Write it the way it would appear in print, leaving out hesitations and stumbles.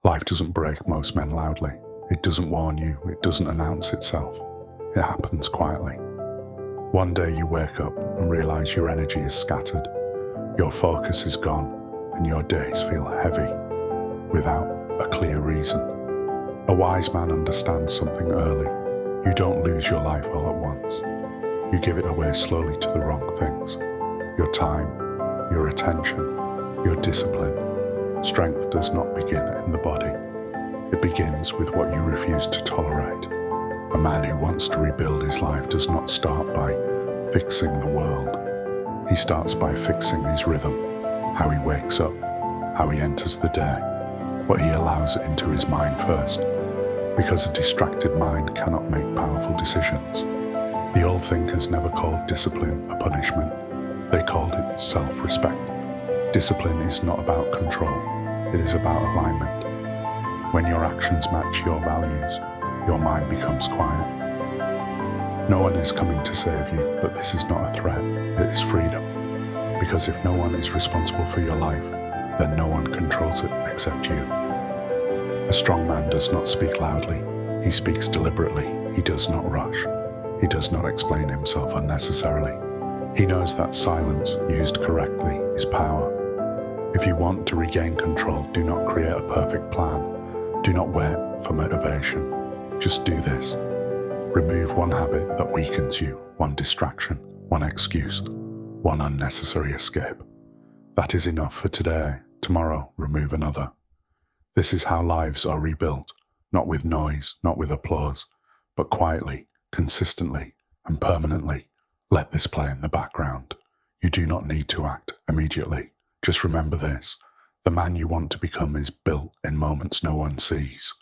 Life doesn't break most men loudly. It doesn't warn you. It doesn't announce itself. It happens quietly. One day you wake up and realize your energy is scattered, your focus is gone, and your days feel heavy without a clear reason. A wise man understands something early. You don't lose your life all at once. You give it away slowly to the wrong things. Your time, your attention, your discipline. Strength does not begin in the body. It begins with what you refuse to tolerate. A man who wants to rebuild his life does not start by fixing the world. He starts by fixing his rhythm, how he wakes up, how he enters the day, what he allows into his mind first, because a distracted mind cannot make powerful decisions. The old thinkers never called discipline a punishment. They called it self-respect. Discipline is not about control. It is about alignment. When your actions match your values, your mind becomes quiet. No one is coming to save you, but this is not a threat. It is freedom. Because if no one is responsible for your life, then no one controls it except you. A strong man does not speak loudly. He speaks deliberately. He does not rush. He does not explain himself unnecessarily. He knows that silence, used correctly, is power. If you want to regain control, do not create a perfect plan. Do not wait for motivation. Just do this. Remove one habit that weakens you, one distraction, one excuse, one unnecessary escape. That is enough for today. Tomorrow, remove another. This is how lives are rebuilt, not with noise, not with applause, but quietly, consistently, and permanently. Let this play in the background. You do not need to act immediately. Just remember this. The man you want to become is built in moments no one sees.